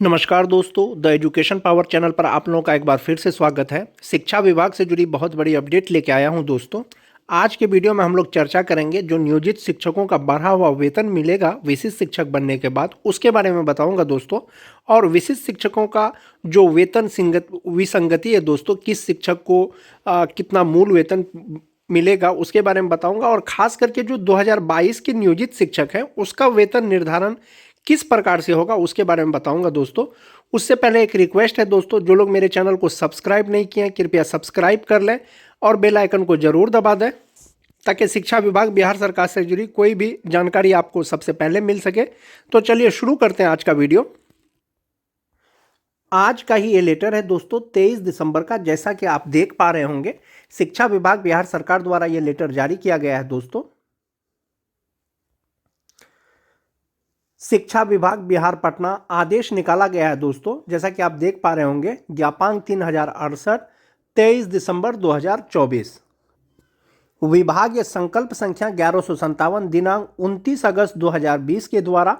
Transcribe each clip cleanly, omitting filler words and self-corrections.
नमस्कार दोस्तों, the education power channel पर आप लोगों का एक बार फिर से स्वागत है। शिक्षा विभाग से जुड़ी बहुत बड़ी अपडेट लेके आया हूं दोस्तों। आज के वीडियो में हम लोग चर्चा करेंगे जो नियोजित शिक्षकों का बढ़ा हुआ वेतन मिलेगा विशिष्ट शिक्षक बनने के बाद, उसके बारे में बताऊंगा दोस्तों। और विशिष्ट शिक्षकों का जो वेतन विसंगति है दोस्तों, किस शिक्षक को कितना मूल वेतन मिलेगा उसके बारे में बताऊंगा। और खास करके जो 2022 के नियोजित शिक्षक हैं उसका वेतन निर्धारण किस प्रकार से होगा उसके बारे में बताऊंगा दोस्तों। उससे पहले एक रिक्वेस्ट है दोस्तों, जो लोग मेरे चैनल को सब्सक्राइब नहीं किए हैं कृपया सब्सक्राइब कर लें और बेल आइकन को जरूर दबा दें ताकि शिक्षा विभाग बिहार सरकार से जुड़ी कोई भी जानकारी आपको सबसे पहले मिल सके। तो चलिए शुरू करते हैं आज का वीडियो। आज का ही ये लेटर है दोस्तों 23 दिसंबर का। जैसा कि आप देख पा रहे होंगे, शिक्षा विभाग बिहार सरकार द्वारा ये लेटर जारी किया गया है दोस्तों। शिक्षा विभाग बिहार पटना आदेश निकाला गया है दोस्तों। जैसा कि आप देख पा रहे होंगे, ज्ञापांक 3068 23 दिसंबर 2024। विभागीय संकल्प संख्या 1157 दिनांक 29 अगस्त 2020 के द्वारा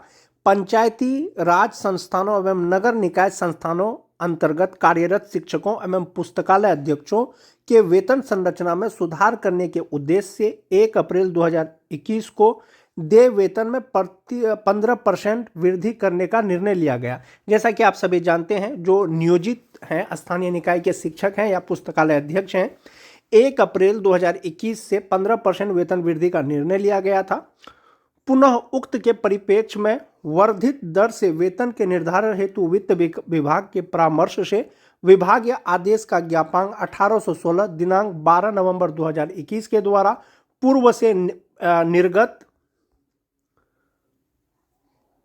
पंचायती राज संस्थानों एवं नगर निकाय संस्थानों अंतर्गत कार्यरत शिक्षकों एवं पुस्तकालय अध्यक्षों के वेतन संरचना में सुधार करने के उद्देश्य से 1 अप्रैल 2021 को देय वेतन में 15% वृद्धि करने का निर्णय लिया गया। जैसा कि आप सभी जानते हैं, जो नियोजित हैं स्थानीय निकाय के शिक्षक हैं या पुस्तकालय अध्यक्ष हैं, 1 अप्रैल 2021 से 15% वेतन वृद्धि का निर्णय लिया गया था। पुनः उक्त के परिप्रेक्ष्य में वर्धित दर से वेतन के निर्धारण हेतु वित्त विभाग के परामर्श से विभागीय आदेश का ज्ञापांक 1816 दिनांक 12 नवंबर 2021 के द्वारा पूर्व से निर्गत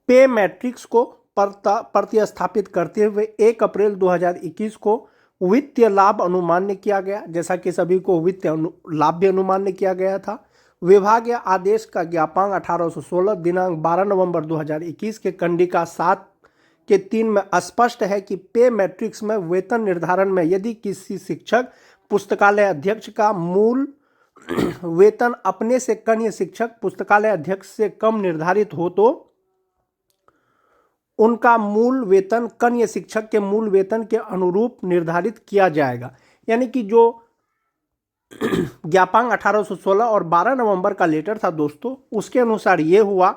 पे मैट्रिक्स को प्रतिस्थापित करते हुए 1 अप्रैल 2021 को वित्तीय लाभ अनुमान्य किया गया। जैसा कि सभी को वित्तीय लाभ भी अनुमान्य किया गया था। विभागीय आदेश का ज्ञापांक 1816 दिनांक 12 नवंबर 2021 के कंडिका 7 के 3 में स्पष्ट है कि पे मैट्रिक्स में वेतन निर्धारण में यदि किसी शिक्षक पुस्तकालय अध्यक्ष का मूल वेतन अपने से कन्य शिक्षक पुस्तकालय अध्यक्ष से कम निर्धारित हो तो उनका मूल वेतन कन्य शिक्षक के मूल वेतन के अनुरूप निर्धारित किया जाएगा। यानी कि जो ज्ञापांक 1816 और 12 नवंबर का लेटर था दोस्तों, उसके अनुसार ये हुआ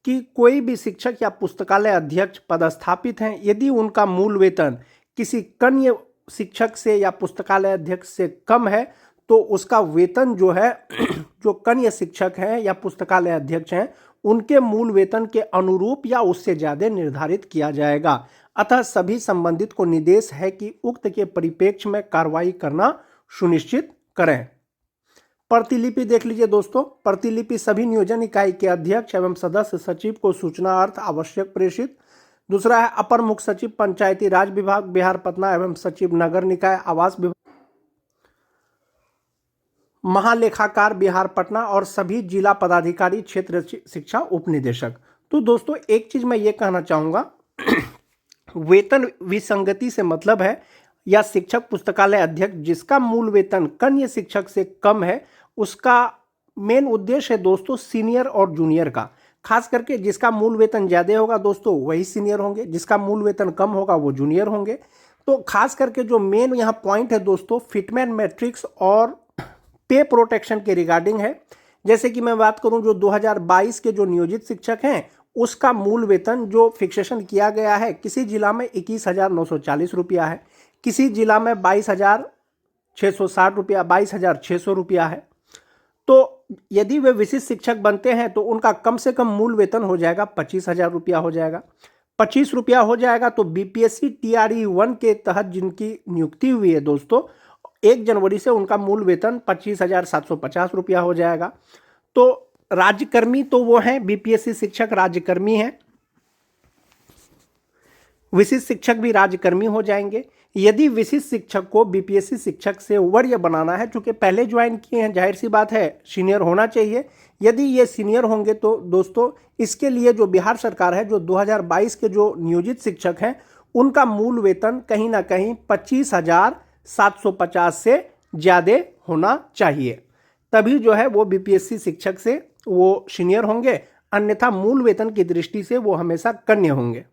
कि कोई भी शिक्षक या पुस्तकालय अध्यक्ष पदस्थापित हैं, यदि उनका मूल वेतन किसी कन्य शिक्षक से या पुस्तकालय अध्यक्ष से कम है तो उसका वेतन जो है जो कन्य शिक्षक हैं या पुस्तकालय अध्यक्ष हैं उनके मूल वेतन के अनुरूप या उससे ज़्यादा निर्धारित किया जाएगा। अतः सभी संबंधित को निर्देश है कि उक्त के परिप्रेक्ष्य में कार्रवाई करना सुनिश्चित करें। प्रतिलिपि देख लीजिए दोस्तों। प्रतिलिपि सभी नियोजन इकाई के अध्यक्ष एवं सदस्य सचिव को सूचना अर्थ आवश्यक प्रेषित। दूसरा है अपर मुख्य सचिव पंचायती राज विभाग बिहार पटना एवं सचिव नगर निकाय आवास विभाग, महालेखाकार बिहार पटना और सभी जिला पदाधिकारी क्षेत्र शिक्षा उप निदेशक। तो दोस्तों एक चीज मैं ये कहना चाहूँगा, वेतन विसंगति से मतलब है या शिक्षक पुस्तकालय अध्यक्ष जिसका मूल वेतन कन्य शिक्षक से कम है, उसका मेन उद्देश्य है दोस्तों सीनियर और जूनियर का। खास करके जिसका मूल वेतन ज़्यादा होगा दोस्तों वही सीनियर होंगे, जिसका मूल वेतन कम होगा वो जूनियर होंगे। तो खास करके जो मेन यहाँ पॉइंट है दोस्तों फिटमैन मैट्रिक्स और पे प्रोटेक्शन के रिगार्डिंग है। जैसे कि मैं बात करूं, जो 2022 के जो नियोजित शिक्षक हैं उसका मूल वेतन जो फिक्सेशन किया गया है, किसी जिला में 21,940 रुपया है, किसी जिला में 22,660 रुपया 22,600 रुपया है। तो यदि वे विशिष्ट शिक्षक बनते हैं तो उनका कम से कम मूल वेतन हो जाएगा 25,000 रुपया हो जाएगा। 25 रुपया हो जाएगा तो बीपीएससी TRE 1 के तहत जिनकी नियुक्ति हुई है दोस्तों 1 जनवरी से उनका मूल वेतन 25,750 रुपया हो जाएगा। तो राज्यकर्मी तो वो हैं, बीपीएससी शिक्षक राज्यकर्मी हैं, विशिष्ट शिक्षक भी राज्यकर्मी हो जाएंगे। यदि विशिष्ट शिक्षक को बीपीएससी शिक्षक से वरीय बनाना है, चूंकि पहले ज्वाइन किए हैं, जाहिर सी बात है सीनियर होना चाहिए। यदि ये सीनियर होंगे तो दोस्तों इसके लिए जो बिहार सरकार है, जो 2022 के जो नियोजित शिक्षक हैं उनका मूल वेतन कहीं ना कहीं 25,750 से ज़्यादा होना चाहिए, तभी जो है वो बीपीएससी शिक्षक से वो सीनियर होंगे, अन्यथा मूल वेतन की दृष्टि से वो हमेशा कन्या होंगे।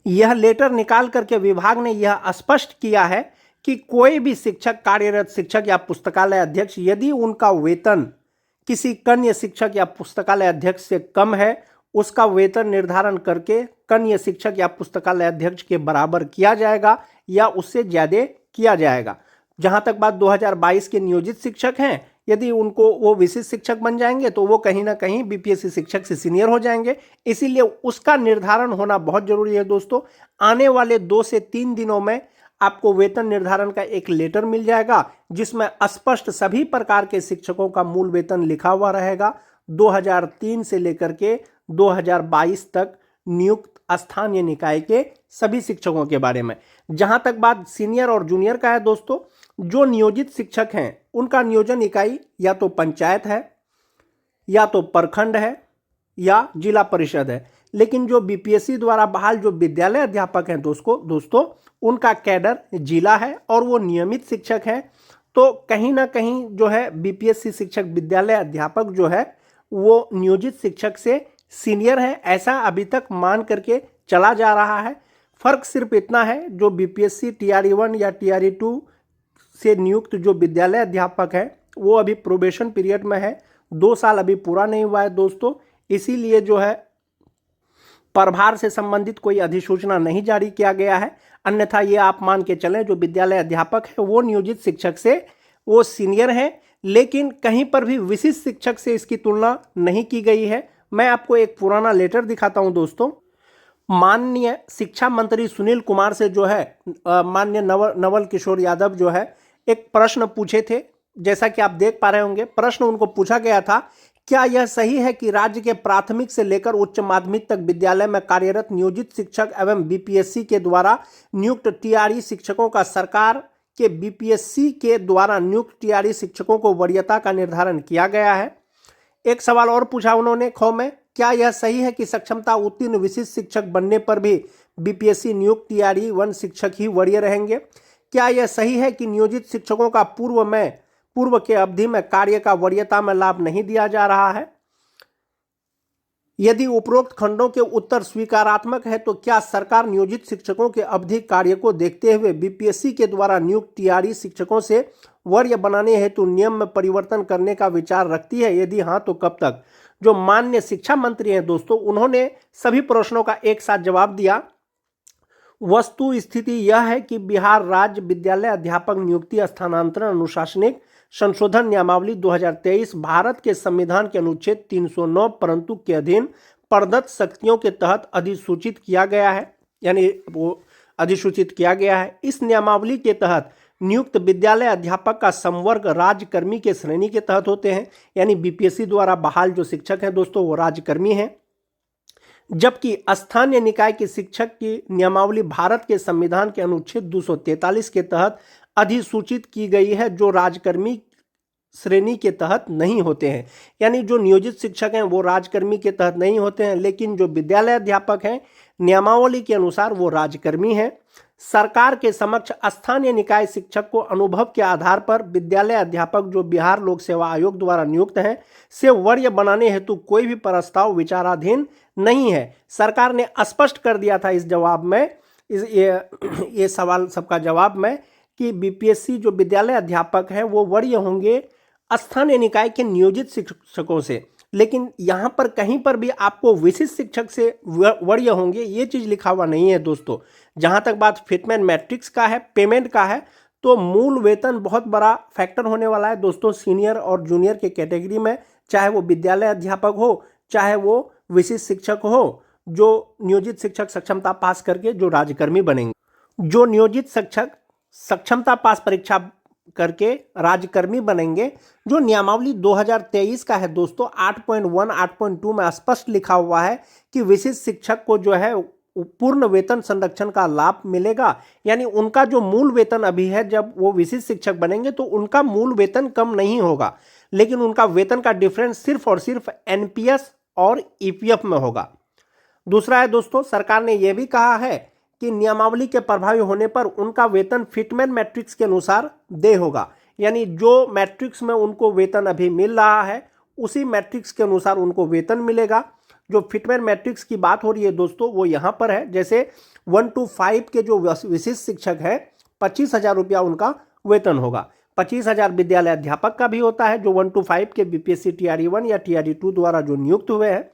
यह लेटर निकाल करके विभाग ने यह स्पष्ट किया है कि कोई भी शिक्षक, कार्यरत शिक्षक या पुस्तकालय अध्यक्ष यदि उनका वेतन किसी कन्या शिक्षक या पुस्तकालय अध्यक्ष से कम है, उसका वेतन निर्धारण करके कन्या शिक्षक या पुस्तकालय अध्यक्ष के बराबर किया जाएगा या उससे ज़्यादा किया जाएगा। जहां तक बात 2022 के नियोजित शिक्षक हैं, यदि उनको वो विशिष्ट शिक्षक बन जाएंगे तो वो कहीं ना कहीं बीपीएससी शिक्षक से सीनियर हो जाएंगे, इसीलिए उसका निर्धारण होना बहुत जरूरी है दोस्तों। आने वाले 2 से 3 दिनों में आपको वेतन निर्धारण का एक लेटर मिल जाएगा जिसमें स्पष्ट सभी प्रकार के शिक्षकों का मूल वेतन लिखा हुआ रहेगा। 2003 से लेकर के 2022 तक नियुक्त स्थानीय निकाय के सभी शिक्षकों के बारे में। जहां तक बात सीनियर और जूनियर का है दोस्तों, जो नियोजित शिक्षक हैं उनका नियोजन इकाई या तो पंचायत है, या तो प्रखंड है, या जिला परिषद है। लेकिन जो बीपीएससी द्वारा बहाल जो विद्यालय अध्यापक हैं दोस्तों उनका कैडर जिला है और वो नियमित शिक्षक हैं। तो कहीं ना कहीं जो है बीपीएससी शिक्षक विद्यालय अध्यापक जो है वो नियोजित शिक्षक से सीनियर है, ऐसा अभी तक मान करके चला जा रहा है। फर्क सिर्फ इतना है, जो बीपीएससी टीआरई 1 या टीआरई 2 से नियुक्त जो विद्यालय अध्यापक है वो अभी प्रोबेशन पीरियड में है, 2 साल अभी पूरा नहीं हुआ है दोस्तों, इसीलिए जो है प्रभार से संबंधित कोई अधिसूचना नहीं जारी किया गया है। अन्यथा ये आप मान के चलें जो विद्यालय अध्यापक है वो नियोजित शिक्षक से वो सीनियर है, लेकिन कहीं पर भी विशिष्ट शिक्षक से इसकी तुलना नहीं की गई है। मैं आपको एक पुराना लेटर दिखाता हूं दोस्तों। माननीय शिक्षा मंत्री सुनील कुमार से जो है माननीय नवल किशोर यादव जो है एक प्रश्न पूछे थे। जैसा कि आप देख पा रहे होंगे, प्रश्न उनको पूछा गया था, क्या यह सही है कि राज्य के प्राथमिक से लेकर उच्च माध्यमिक तक विद्यालय में कार्यरत नियोजित शिक्षक एवं बीपीएससी के द्वारा नियुक्त टीआरई शिक्षकों का सरकार के बीपीएससी के द्वारा नियुक्त टीआरई शिक्षकों को वरीयता का निर्धारण किया गया है? एक सवाल और पूछा उन्होंने ख में, क्या यह सही है कि सक्षमता उत्तीर्ण विशिष्ट शिक्षक बनने पर भी बीपीएससी नियुक्त टीआरई 1 शिक्षक ही वरीय रहेंगे? क्या यह सही है कि नियोजित शिक्षकों का पूर्व के अवधि में कार्य का वरीयता में लाभ नहीं दिया जा रहा है? यदि उपरोक्त खंडों के उत्तर स्वीकारात्मक है तो क्या सरकार नियोजित शिक्षकों के अवधि कार्य को देखते हुए बीपीएससी के द्वारा नियुक्त टीआरई शिक्षकों से वरीय बनाने हेतु नियम में परिवर्तन करने का विचार रखती है? यदि हाँ तो कब तक? जो माननीय शिक्षा मंत्री हैं दोस्तों, उन्होंने सभी प्रश्नों का एक साथ जवाब दिया। वस्तु स्थिति यह है कि बिहार राज्य विद्यालय अध्यापक नियुक्ति स्थानांतरण अनुशासनिक संशोधन नियमावली 2023 भारत के संविधान के अनुच्छेद 309 परंतु के अधीन प्रदत्त शक्तियों के तहत अधिसूचित किया गया है, यानी वो अधिसूचित किया गया है। इस नियमावली के तहत नियुक्त विद्यालय अध्यापक का संवर्ग राज्यकर्मी के श्रेणी के तहत होते हैं, यानी बीपीएससी द्वारा बहाल जो शिक्षक हैं दोस्तों वो राज्यकर्मी हैं, जबकि स्थानीय निकाय के शिक्षक की नियमावली भारत के संविधान के अनुच्छेद 243 के तहत अधिसूचित की गई है, जो राजकर्मी श्रेणी के तहत नहीं होते हैं। यानी जो नियोजित शिक्षक हैं वो राजकर्मी के तहत नहीं होते हैं, लेकिन जो विद्यालय अध्यापक हैं नियमावली के अनुसार वो राजकर्मी हैं। सरकार के समक्ष स्थानीय निकाय शिक्षक को अनुभव के आधार पर विद्यालय अध्यापक जो बिहार लोक सेवा आयोग द्वारा नियुक्त हैं से वरीय बनाने हेतु कोई भी प्रस्ताव विचाराधीन नहीं है। सरकार ने स्पष्ट कर दिया था इस जवाब में, ये सवाल सबका जवाब में, कि बीपीएससी जो विद्यालय अध्यापक हैं वो वरीय होंगे स्थानीय निकाय के नियोजित शिक्षकों से, लेकिन यहाँ पर कहीं पर भी आपको विशिष्ट शिक्षक से वरीय होंगे ये चीज़ लिखा हुआ नहीं है दोस्तों। जहाँ तक बात फिटमेंट मैट्रिक्स का है, पेमेंट का है, तो मूल वेतन बहुत बड़ा फैक्टर होने वाला है दोस्तों सीनियर और जूनियर के कैटेगरी में, चाहे वो विद्यालय अध्यापक हो चाहे वो विशिष्ट शिक्षक हो, जो नियोजित शिक्षक सक्षमता पास करके जो राज्यकर्मी बनेंगे। जो नियोजित शिक्षक सक्षमता पास परीक्षा करके राज्यकर्मी बनेंगे, जो नियमावली 2023 का है दोस्तों 8.1 8.2 में स्पष्ट लिखा हुआ है कि विशिष्ट शिक्षक को जो है पूर्ण वेतन संरक्षण का लाभ मिलेगा। यानी उनका जो मूल वेतन अभी है, जब वो विशिष्ट शिक्षक बनेंगे तो उनका मूल वेतन कम नहीं होगा, लेकिन उनका वेतन का डिफरेंस सिर्फ और सिर्फ एनपीएस और ईपीएफ में होगा। दूसरा है दोस्तों, सरकार ने यह भी कहा है कि नियमावली के प्रभावी होने पर उनका वेतन फिटमेंट मैट्रिक्स के अनुसार दे होगा, यानी जो मैट्रिक्स में उनको वेतन अभी मिल रहा है उसी मैट्रिक्स के अनुसार उनको वेतन मिलेगा। जो फिटमेन मैट्रिक्स की बात हो रही है दोस्तों वो यहाँ पर है। जैसे 1 to 5 के जो विशिष्ट शिक्षक है 25,000 रुपया उनका वेतन होगा। 25,000 विद्यालय अध्यापक का भी होता है जो 1 to 5 के बीपीएससी TRE 1 या TRE 2 द्वारा जो नियुक्त हुए हैं।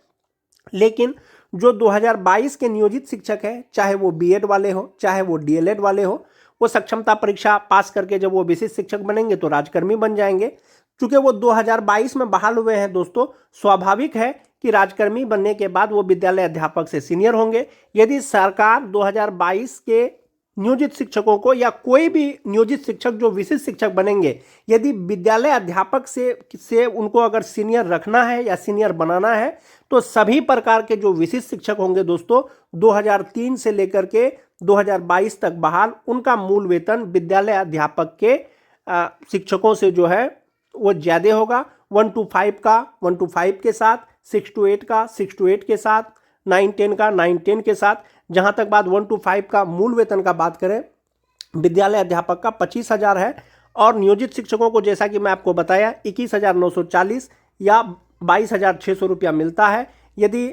लेकिन जो 2022 के नियोजित शिक्षक है, चाहे वो बीएड वाले हो चाहे वो डीएलएड वाले हो, वो सक्षमता परीक्षा पास करके जब वो विशिष्ट शिक्षक बनेंगे तो राजकर्मी बन जाएंगे। चूंकि वो 2022 में बहाल हुए हैं दोस्तों, स्वाभाविक है कि राजकर्मी बनने के बाद वो विद्यालय अध्यापक से सीनियर होंगे। यदि सरकार 2022 के नियोजित शिक्षकों को या कोई भी नियोजित शिक्षक जो विशिष्ट शिक्षक बनेंगे, यदि विद्यालय अध्यापक से उनको अगर सीनियर रखना है या सीनियर बनाना है तो सभी प्रकार के जो विशिष्ट शिक्षक होंगे दोस्तों 2003 से लेकर के 2022 तक बहाल, उनका मूल वेतन विद्यालय अध्यापक के शिक्षकों से जो है वो ज़्यादा होगा। 1 to 5 का 1 to 5 के साथ, 6 to 8 का 6 to 8 के साथ, 9-10 का 9-10 के साथ। जहां तक बात 1 to 5 का मूल वेतन का बात करें, विद्यालय अध्यापक का 25,000 है और नियोजित शिक्षकों को जैसा कि मैं आपको बताया 21,940 या 22,600 रुपया मिलता है। यदि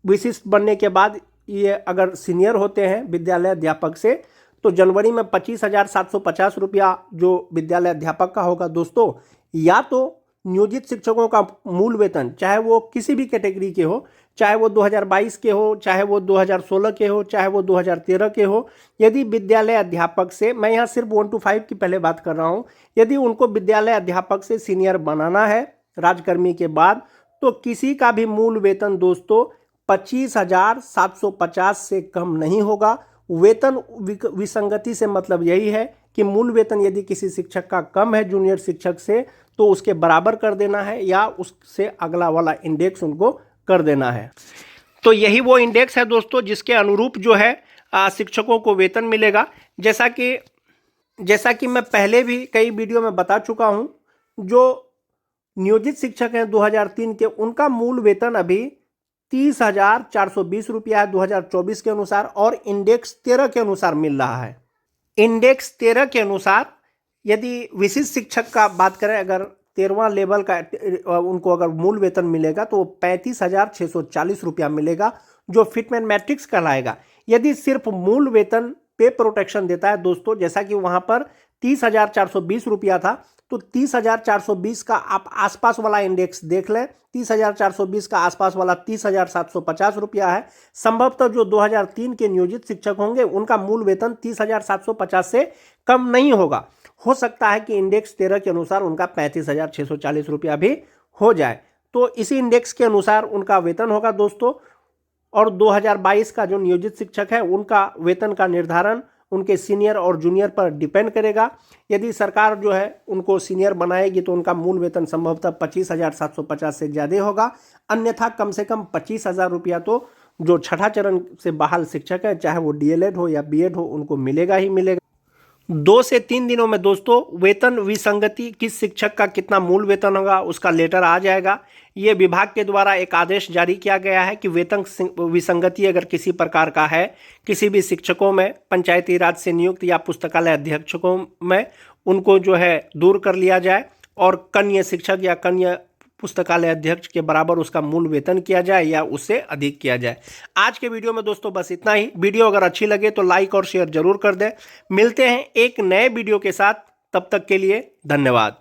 विशिष्ट बनने के बाद ये अगर सीनियर होते हैं विद्यालय अध्यापक से तो जनवरी में 25,750 रुपया जो विद्यालय अध्यापक का होगा दोस्तों। या तो नियोजित शिक्षकों का मूल वेतन चाहे वो किसी भी कैटेगरी के हो, चाहे वो 2022 के हो, चाहे वो 2016 के हो, चाहे वो 2013 के हो, यदि विद्यालय अध्यापक से, मैं यहाँ सिर्फ 1 to 5 की पहले बात कर रहा हूँ, यदि उनको विद्यालय अध्यापक से सीनियर बनाना है राजकर्मी के बाद तो किसी का भी मूल वेतन दोस्तों 25,750 से कम नहीं होगा। वेतन विसंगति से मतलब यही है कि मूल वेतन यदि किसी शिक्षक का कम है जूनियर शिक्षक से तो उसके बराबर कर देना है या उससे अगला वाला इंडेक्स उनको कर देना है। तो यही वो इंडेक्स है दोस्तों जिसके अनुरूप जो है शिक्षकों को वेतन मिलेगा। जैसा कि मैं पहले भी कई वीडियो में बता चुका हूं, जो नियोजित शिक्षक हैं 2003 के, उनका मूल वेतन अभी 30,420 रुपया है 2024 के अनुसार और इंडेक्स 13 के अनुसार मिल रहा है। इंडेक्स 13 के अनुसार यदि विशिष्ट शिक्षक का बात करें, अगर 13वां लेवल का उनको अगर मूल वेतन मिलेगा तो 35,640 रुपया मिलेगा जो फिटमेन मैट्रिक्स कहलाएगा। यदि सिर्फ मूल वेतन पे प्रोटेक्शन देता है दोस्तों, जैसा कि वहां पर 30,420 रुपया था, तो 30,420 का आप आसपास वाला इंडेक्स देख लें। 30,420 का आसपास वाला 30,750 रुपया है। संभवतः जो 2003 के नियोजित शिक्षक होंगे उनका मूल वेतन 30,750 से कम नहीं होगा। हो सकता है कि इंडेक्स 13 के अनुसार उनका 35,640 रुपया भी हो जाए। तो इसी इंडेक्स के अनुसार उनका वेतन होगा दोस्तों। और 2022 का जो नियोजित शिक्षक है उनका वेतन का निर्धारण उनके सीनियर और जूनियर पर डिपेंड करेगा। यदि सरकार जो है उनको सीनियर बनाएगी तो उनका मूल वेतन संभवतः 25,750 से ज़्यादा होगा। अन्यथा कम से कम 25,000 रुपया तो जो छठा चरण से बहाल शिक्षक है, चाहे वो डीएलएड हो या बीएड हो, उनको मिलेगा ही मिलेगा। 2 से 3 दिनों में दोस्तों वेतन विसंगति, किस शिक्षक का कितना मूल वेतन होगा उसका लेटर आ जाएगा। ये विभाग के द्वारा एक आदेश जारी किया गया है कि वेतन विसंगति अगर किसी प्रकार का है किसी भी शिक्षकों में, पंचायती राज से नियुक्त या पुस्तकालय अध्यक्षकों में, उनको जो है दूर कर लिया जाए और कन्या शिक्षक या कन्या पुस्तकालय अध्यक्ष के बराबर उसका मूल वेतन किया जाए या उससे अधिक किया जाए। आज के वीडियो में दोस्तों बस इतना ही। वीडियो अगर अच्छी लगे तो लाइक और शेयर जरूर कर दें। मिलते हैं एक नए वीडियो के साथ, तब तक के लिए धन्यवाद।